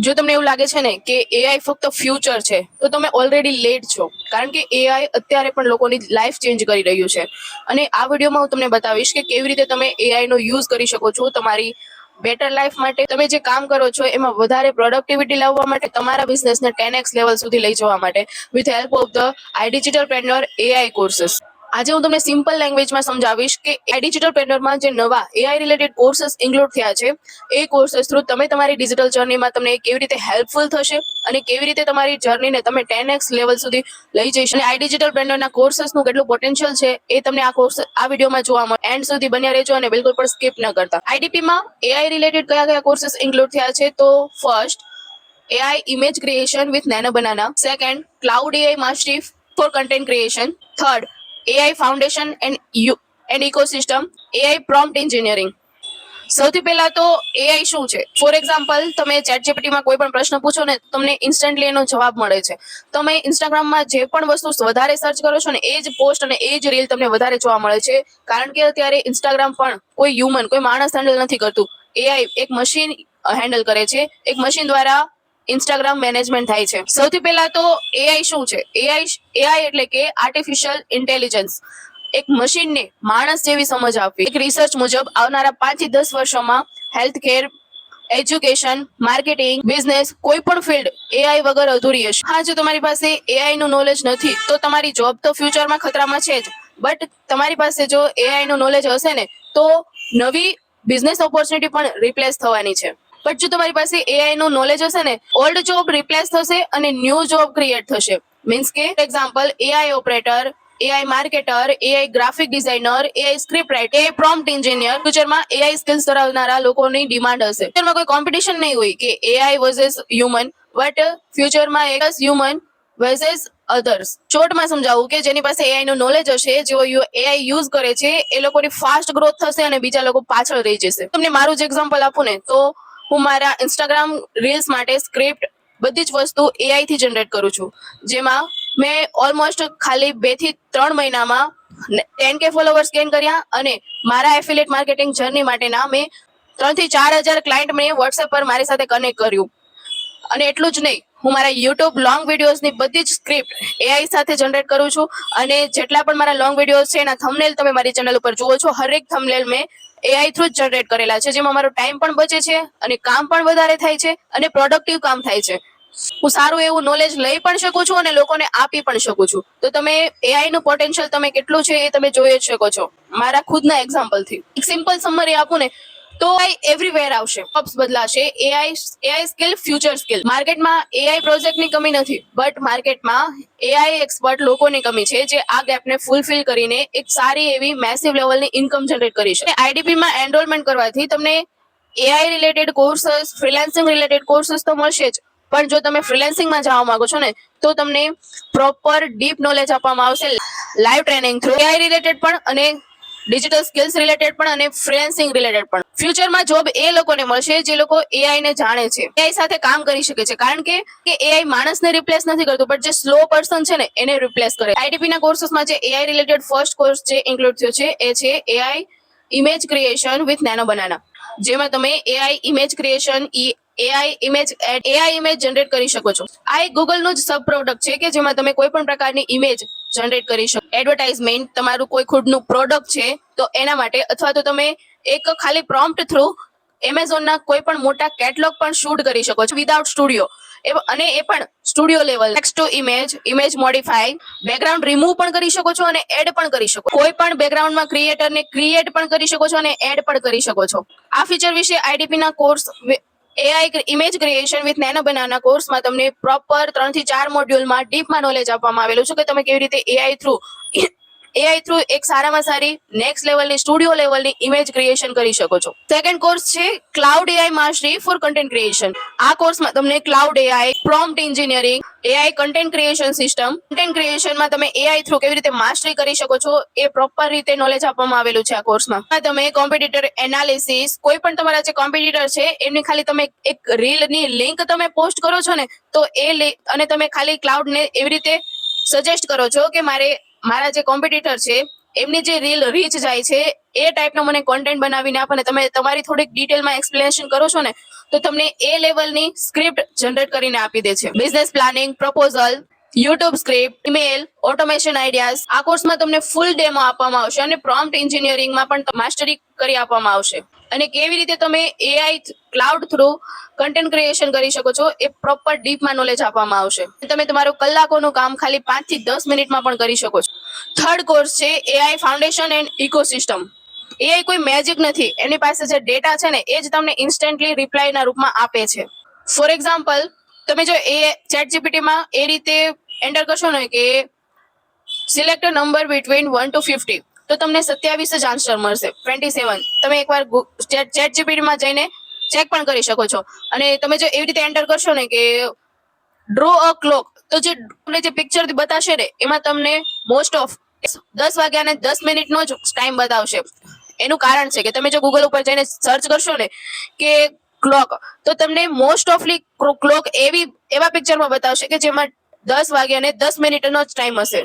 જો તમને એવું લાગે છે ને કે એઆઈ ફક્ત ફ્યુચર છે તો તમે ઓલરેડી લેટ છો, કારણ કે એઆઈ અત્યારે પણ લોકોની લાઈફ ચેન્જ કરી રહ્યું છે. અને આ વિડીયોમાં હું તમને બતાવીશ કે કેવી રીતે તમે એઆઈ નો યુઝ કરી શકો છો તમારી બેટર લાઈફ માટે. તમે જે કામ કરો છો એમાં વધારે પ્રોડક્ટિવિટી લાવવા માટે, તમારા બિઝનેસને 10x લેવલ સુધી લઈ જવા માટે with help of the I digitalpreneur AI courses. આજે હું તમને સિમ્પલ લેંગ્વેજમાં સમજાવીશ કે આ ડિજિટલ પ્રેન્યોરમાં જે નવા એઆઈ રિલેટેડ કોર્सेस ઇન્ક્લુડ થયા છે એ કોર્सेस થ્રુ તમે તમારી ડિજિટલ જર્નીમાં તમને કેવી રીતે હેલ્પફુલ થશે અને કેવી રીતે તમારી જર્નીને તમે 10x લેવલ સુધી લઈ જઈ શકો. અને આ ડિજિટલ પ્રેન્યોરના કોર્सेसનું કેટલું પોટેન્શિયલ છે એ તમને આ વિડીયોમાં જોવા મળે. એન્ડ સુધી બન્યા રહેજો અને બિલકુલ પણ સ્કીપ ન કરતા. આઈડીપીમાં એઆઈ રિલેટેડ કયા કયા કોર્सेस ઇન્ક્લુડ થયા છે? તો first, AI image creation with Nano Banana. Second, Cloud AI Mastery for content creation. Third, AI foundation and ecosystem. AI prompt engineering. સૌથી પહેલા તો એઆઈ શું છે? ફોર એક્ઝામ્પલ, તમે ચેટ જીપીટીમાં કોઈ પણ પ્રશ્ન પૂછો ને તમને ઇન્સ્ટન્ટલી એનો જવાબ મળે છે. તમે ઇન્સ્ટાગ્રામમાં જે પણ વસ્તુ વધારે સર્ચ કરો છો ને એ જ પોસ્ટ અને એ જ રીલ તમને વધારે જોવા મળે છે, કારણ કે અત્યારે ઇન્સ્ટાગ્રામ પણ કોઈ હ્યુમન, કોઈ માણસ હેન્ડલ નથી કરતું. એઆઈ એક મશીન હેન્ડલ કરે છે. એક મશીન દ્વારા ઇન્સ્ટાગ્રામ મેનેજમેન્ટ થાય છે. સૌથી પહેલા તો એઆઈ શું છે? એઆઈ એટલે કે આર્ટિફિશિયલ ઇન્ટેલિજન્સ. એક મશીનને માણસ જેવી સમજ આપવી. એક રિસર્ચ મુજબ આવનારા 5 થી 10 વર્ષોમાં health care, education, marketing, business, કોઈ પણ ફિલ્ડ એઆઈ વગર અધૂરી હશે. હા, જો તમારી પાસે એઆઈ નું નોલેજ નથી તો તમારી જોબ તો ફ્યુચરમાં ખતરામાં છે જ, બટ તમારી પાસે જો એઆઈ નું નોલેજ હશે ને તો નવી બિઝનેસ ઓપોર્ચ્યુનિટી પણ રિપ્લેસ થવાની છે. બટ જો તમારી પાસે એઆઈ નું નોલેજ હશે ને, ઓલ્ડ જોબ રિપ્લેસ થશે અને ન્યૂ જોબ ક્રિએટ થશે. મીન્સ કે example, AI operator, AI marketer, AI graphic designer, AI script writer, AI prompt engineer. ફ્યુચરમાં એઆઈ સ્કિલ્સ ધરાવનારા લોકોની ડિમાન્ડ હશે. ફ્યુચરમાં કોઈ કોમ્પિટિશન નહીં હોય કે એઆઈ વર્સેસ હ્યુમન, બટ ફ્યુચરમાં એક હ્યુમન વર્સેસ અધર્સ. શોર્ટમાં સમજાવું કે જેની પાસે એઆઈ નું નોલેજ હશે, જેઓ એઆઈ યુઝ કરે છે, એ લોકોની ફાસ્ટ ગ્રોથ થશે અને બીજા લોકો પાછળ રહી જશે. તમને મારું જ એક્ઝામ્પલ આપું ને તો હું મારા ઇન્સ્ટાગ્રામ રીલ્સ માટે સ્ક્રિપ્ટ બધી જ વસ્તુ એઆઈ થી જનરેટ કરું છું, જેમાં મેં ઓલમોસ્ટ ખાલી 2 થી 3 મહિનામાં 10K ફોલોવર્સ ગેઇન કર્યા અને મારા એફિલિએટ માર્કેટિંગ જર્ની માટેના મેં 3 થી 4,000 ક્લાયન્ટ મેં વોટ્સએપ પર મારી સાથે કનેક્ટ કર્યું. અને એટલું જ નહીં, હું મારા યુટ્યુબ લોંગ વિડીયોઝની બધી જ સ્ક્રિપ્ટ એઆઈ સાથે જનરેટ કરું છું. અને જેટલા પણ મારા લોંગ વિડીયોઝ છે એના થંબનેલ તમે મારી ચેનલ ઉપર જુઓ છો, હરેક થંબનેલ મેં એઆઈ થ્રુ જ જનરેટ કરેલા છે, જેમાં મારો ટાઈમ પણ બચે છે અને કામ પણ વધારે થાય છે અને પ્રોડક્ટિવ કામ થાય છે. હું સારું એવું નોલેજ લઈ પણ શકું છું અને લોકોને આપી પણ શકું છું. તો તમે એઆઈ નું પોટેન્શિયલ તમે કેટલું છે એ તમે જોઈ જ શકો છો મારા ખુદના એક્ઝામ્પલ થી. એક સિમ્પલ સમરી આપું ને તો એઆઈ એવરીવેર આવશે, જોબ્સ બદલાશે. AI skill, future skill. માર્કેટમાં એઆઈ પ્રોજેક્ટની કમી નથી, બટ માર્કેટમાં એઆઈ એક્સપર્ટ લોકોની કમી છે જે આ ગેપને ફૂલફિલ કરીને એક સારી એવી મેસિવ લેવલની ઇન્કમ જનરેટ કરી શકે. આઈડીપીમાં એનરોલમેન્ટ કરવાથી તમને AI related courses, freelancing related courses તો મળશે જ, પણ જો તમે ફ્રીલાન્સિંગમાં જવા માંગો છો ને તો તમને પ્રોપર ડીપ નોલેજ આપવામાં આવશે live training through, AI related પણ અને ડિજિટલ સ્કિલ્સ રિલેટેડ પણ અને ફ્રીલાન્સિંગ રિલેટેડ પણ. ફ્યુચરમાં જોબ એ લોકોને મળશે જે લોકો એઆઈ ને જાણે છે, એઆઈ સાથે કામ કરી શકે છે, કારણ કે એઆઈ માણસને રિપ્લેસ નથી કરતું, બટ જે સ્લો પર્સન છે ને એને રિપ્લેસ કરે. આઈડીપી ના કોર્सेसમાં જે એઆઈ રિલેટેડ ફર્સ્ટ કોર્સ જે ઇન્ક્લુડ થયો છે એ છે AI image creation with nano banana, જેમાં તમે AI image creation, AI image generate કરી શકો છો. આ એક ગૂગલ નું જ સબ પ્રોડક્ટ છે કે જેમાં તમે કોઈ પણ પ્રકારની ઇમેજ જનરેટ કરી શકો. એડવર્ટાઇઝમેન્ટ, તમારું કોઈ ખુદનું પ્રોડક્ટ છે તો એના માટે, અથવા તો તમે એક ખાલી પ્રોમ્પ્ટ થ્રુ એમેઝોનના કોઈ પણ મોટા કેટલોગ પણ શૂટ કરી શકો છો વિધાઉટ સ્ટુડિયો. અને એ પણ studio level. Text two image, image modify, background remove પણ કરી શકો છો અને એડ પણ કરી શકો. કોઈ પણ બેકગ્રાઉન્ડમાં ક્રિએટરને ક્રિએટ પણ કરી શકો છો અને એડ પણ કરી શકો છો. આ ફીચર વિશે આઈડીપી ના course AI image creation with nano banana કોર્સમાં તમને પ્રોપર 3 થી 4 મોડ્યુલમાં ડીપમાં નોલેજ આપવામાં આવેલું છે કે તમે કેવી રીતે એઆઈ થ્રુ એક સારામાં સારી નેક્સ્ટ લેવલની સ્ટુડિયો લેવલની ઇમેજ ક્રિએશન કરી શકો છો. સેકન્ડ કોર્સ છે Claude AI mastery for content creation. આ કોર્સમાં તમને Claude AI, prompt engineering, AI content creation system, content ક્રિએશનમાં તમે એઆઈ થ્રુ કેવી રીતે માસ્ટરી કરી શકો છો એ પ્રોપર રીતે નોલેજ આપવામાં આવેલું છે આ કોર્સમાં. તમે કોમ્પિટિટર એનાલિસિસ, કોઈ પણ તમારા જે કોમ્પિટિટર છે એમની ખાલી તમે એક રીલની લિંક તમે પોસ્ટ કરો છો ને તો અને તમે ખાલી ક્લાઉડને એવી રીતે સજેસ્ટ કરો છો કે મારા જે કોમ્પિટિટર છે એમની જે રીલ રીચ જાય છે એ ટાઈપનો મને કોન્ટેન્ટ બનાવીને આપો ને તમે તમારી થોડીક ડિટેલમાં એક્સપ્લેનેશન કરો છો ને તો તમને એ લેવલની સ્ક્રિપ્ટ જનરેટ કરીને આપી દે છે. Business planning, proposal, YouTube script, email, automation ideas, આ કોર્સમાં તમને ફૂલ ડેમો આપવામાં આવશે અને પ્રોમ્પ્ટ એન્જિનિયરિંગમાં પણ માસ્ટરી કરી આપવામાં આવશે. અને કેવી રીતે તમે AI cloud through content creation કરી શકો છો એ પ્રોપર ડીપમાં નોલેજ આપવામાં આવશે. તમે તમારું કલાકોનું કામ ખાલી 5 થી 10 મિનિટમાં પણ કરી શકો છો. થર્ડ કોર્સ છે AI foundation and ecosystem. AI કોઈ મેજિક નથી, એની પાસે જે ડેટા છે ને એ જ તમને ઇન્સ્ટન્ટલી રિપ્લાયના રૂપમાં આપે છે. ફોર એક્ઝામ્પલ, તમે જો એ ચેટ જીપીટીમાં એ રીતે એન્ટર કરશો ને કે select a number between 1 to 50 તો તમને 27 જ આન્સર મળશે. 27 તમે એકવાર ચેટ જીપીટીમાં જઈને ચેક પણ કરી શકો છો. અને તમે જો એવી રીતે એન્ટર કરશો ને કે ડ્રો અ ક્લોક તો જે તમને જે પિક્ચર બતાવશે ને એમાં તમને મોસ્ટ ઓફ 10 વાગ્યા અને 10 મિનિટનો જ ટાઈમ બતાવશે. એનું કારણ છે કે તમે જો ગૂગલ ઉપર જઈને સર્ચ કરશો ને કે ક્લોક તો તમને મોસ્ટ ઓફલી ક્લોક એવા પિક્ચરમાં બતાવશે કે જેમાં 10 વાગ્યા અને 10 મિનિટનો જ ટાઈમ હશે.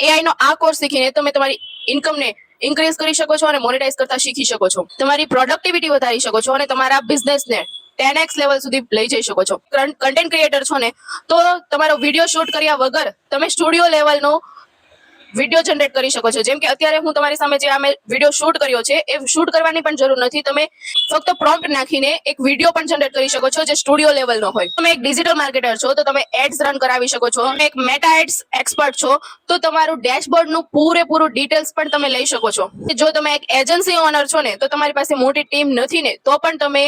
એઆઈ નો આ કોર્સ શીખીને તમે તમારી ઇન્કમને ઇન્ક્રીઝ કરી શકો છો અને મોનેટાઇઝ કરતા શીખી શકો છો. તમારી પ્રોડક્ટિવિટી વધારી શકો છો અને તમારા બિઝનેસને 10x લેવલ સુધી લઈ જઈ શકો છો. કન્ટેન્ટ ક્રિએટર છો ને તો તમારો વિડીયો શૂટ કર્યા વગર તમે સ્ટુડિયો લેવલનો વિડીયો જનરેટ કરી શકો છો. જેમ કે અત્યારે હું તમારી સામે જે અમે વિડીયો શૂટ કર્યો છે એ શૂટ કરવાની પણ જરૂર નથી. તમે ફક્ત પ્રોમ્પ્ટ નાખીને એક વિડીયો પણ જનરેટ કરી શકો છો જે સ્ટુડિયો લેવલનો હોય. તમે એક ડિજિટલ માર્કેટર છો તો તમે એડ્સ રન કરાવી શકો છો. તમે એક મેટા એડ્સ એક્સપર્ટ છો તો તમારું ડેશબોર્ડનું પૂરેપૂરું ડિટેલ્સ પણ તમે લઈ શકો છો. જો તમે એક એજન્સી ઓનર છો ને તો તમારી પાસે મોટી ટીમ નથી ને તો પણ તમે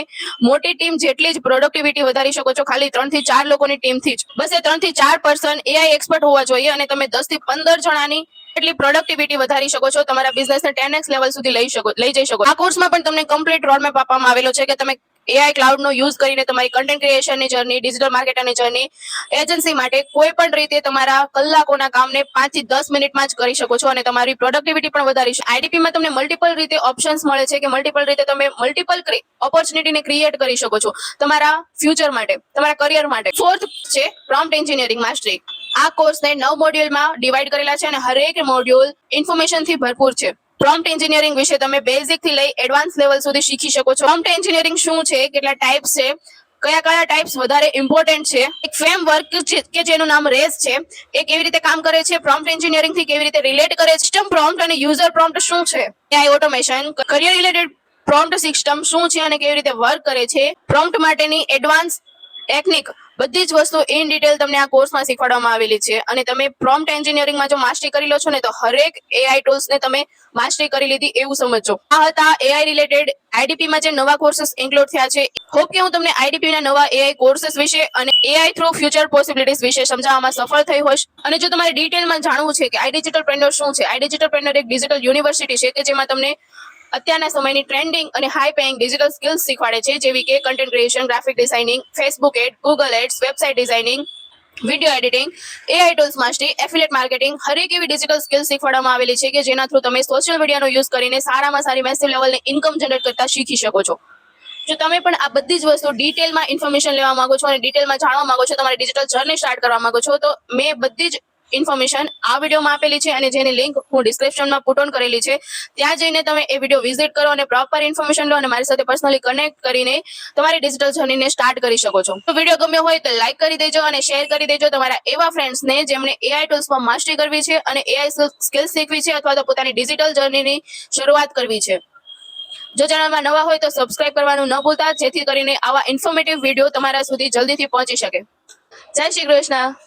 મોટી ટીમ જેટલી જ પ્રોડક્ટિવિટી વધારી શકો છો ખાલી 3 થી 4 લોકોની ટીમથી જ. બસ એ 3 થી 4 પર્સન એઆઈ એક્સપર્ટ હોવા જોઈએ અને તમે 10 થી 15 જણાની એટલી પ્રોડક્ટિવિટી વધારી શકો છો. તમારા બિઝનેસને 10x લેવલ સુધી લઈ જઈ શકો. આ કોર્સમાં પણ તમને કમ્પ્લીટ રોડમેપ આપવામાં આવેલો છે કે તમે એઆઈ ક્લાઉડનો યુઝ કરીને તમારી કન્ટેન્ટ ક્રિએશનની જર્ની, ડિજિટલ માર્કેટરની જર્ની, એજન્સી માટે કોઈ પણ રીતે તમારા કલાકોના કામને 5 થી 10 મિનિટમાં જ કરી શકો છો અને તમારી પ્રોડક્ટિવિટી પણ વધારી શકો. આઈડીપીમાં તમને મલ્ટિપલ રીતે ઓપ્શન્સ મળે છે કે મલ્ટિપલ રીતે તમે મલ્ટિપલ ઓપોર્ચ્યુનિટીને ક્રિએટ કરી શકો છો તમારા ફ્યુચર માટે, તમારા કરિયર માટે. ફોર્થ છે પ્રોમ્પ્ટ એન્જિનિયરિંગ માસ્ટરી. આ કોર્સને 9 મોડ્યુલમાં ડિવાઈડ કરેલા છે અને હરેક મોડ્યુલ ઇન્ફોર્મેશનથી ભરપૂર છે. પ્રોમ્પ્ટ એન્જિનિયરિંગ વિશે તમે બેઝિક થી લઈ એડવાન્સ લેવલ સુધી શીખી શકો છો. પ્રોમ્પ્ટ એન્જિનિયરિંગ શું છે, કેટલા ટાઈપ્સ છે, કયા ટાઈપ્સ વધારે ઇમ્પોર્ટન્ટ છે, એક ફ્રેમવર્ક કે જેનું નામ રેસ છે એ કેવી રીતે કામ કરે છે, પ્રોમ્પ્ટ એન્જિનિયરિંગ થી કેવી રીતે રિલેટ કરે છે, સિસ્ટમ પ્રોમ્પ્ટ અને યુઝર પ્રોમ્પ્ટ શું છે, AI automation, career related prompt system શું છે અને કેવી રીતે વર્ક કરે છે, પ્રોમ્પ્ટ માટેની એડવાન્સ ટેકનિક, બધી જ વસ્તુ ઇન ડિટેલ તમને આ કોર્સમાં શીખવાડવામાં આવેલી છે. અને તમે પ્રોમ્પ્ટ એન્જિનિયરિંગમાં જો માસ્ટરી કરી લો છો ને તો હરેક એઆઈ ટૂલ્સને તમે માસ્ટરી કરી લીધી એવું સમજો. આ હતા એઆઈ રિલેટેડ આઈડીપીમાં જે નવા કોર્सेस ઇન્ક્લુડ થયા છે. હોપ કે હું તમને આઈડીપી ના નવા એઆઈ કોર્सेस વિશે અને એઆઈ થ્રુ ફ્યુચર પોસિબિલિટીઝ વિશે સમજાવવામાં સફળ થઈ હોઈશ. અને જો તમારે ડિટેલમાં જાણવું છે કે આઈ ડિજિટલ પ્રેન્ડર શું છે, આઈ ડિજિટલ પ્રેન્ડર એક ડિજિટલ યુનિવર્સિટી છે કે જેમાં તમને અત્યારના સમયની ટ્રેન્ડિંગ અને હાઈ પેઇંગ ડિજિટલ સ્કિલ્સ શીખવાડે છે જેવી કે content creation, graphic designing, Facebook ad, Google ads, website designing, video editing, AI tools mastery, affiliate marketing, હરેક એવી ડિજિટલ સ્કિલ્સ શીખવાડવામાં આવેલી છે કે જેના થ્રુ તમે સોશિયલ મીડિયાનો યુઝ કરીને સારામાં સારી મેસિવ લેવલની ઇન્કમ જનરેટ કરતા શીખી શકો છો. જો તમે પણ આ બધી જ વસ્તુ ડિટેલમાં ઇન્ફોર્મેશન લેવા માંગો છો અને ડિટેલમાં જાણવા માંગો છો, તમારી ડિજિટલ જર્ની સ્ટાર્ટ કરવા માંગો છો તો મેં બધી જ ઇન્ફોર્મેશન આ વિડીયોમાં આપેલી છે અને જેની લિંક હું ડિસ્ક્રિપ્શનમાં પુટ ઓન કરેલી છે. ત્યાં જઈને તમે એ વિડીયો વિઝિટ કરો અને પ્રોપર ઇન્ફોર્મેશન લો અને મારી સાથે પર્સનલી કનેક્ટ કરીને તમારી ડિજિટલ જર્નીને સ્ટાર્ટ કરી શકો છો. તો વિડીયો ગમ્યો હોય તો લાઈક કરી દેજો અને શેર કરી દેજો તમારા એવા ફ્રેન્ડ્સને જેમને એઆઈ ટૂલ્સમાં માસ્ટરી કરવી છે અને એઆઈ સ્કિલ્સ શીખવી છે અથવા તો પોતાની ડિજિટલ જર્નીની શરૂઆત કરવી છે. જો ચેનલમાં નવા હોય તો સબસ્ક્રાઇબ કરવાનું ન ભૂલતા જેથી કરીને આવા ઇન્ફોર્મેટિવ વિડીયો તમારા સુધી જલ્દીથી પહોંચી શકે. જય શ્રી કૃષ્ણ.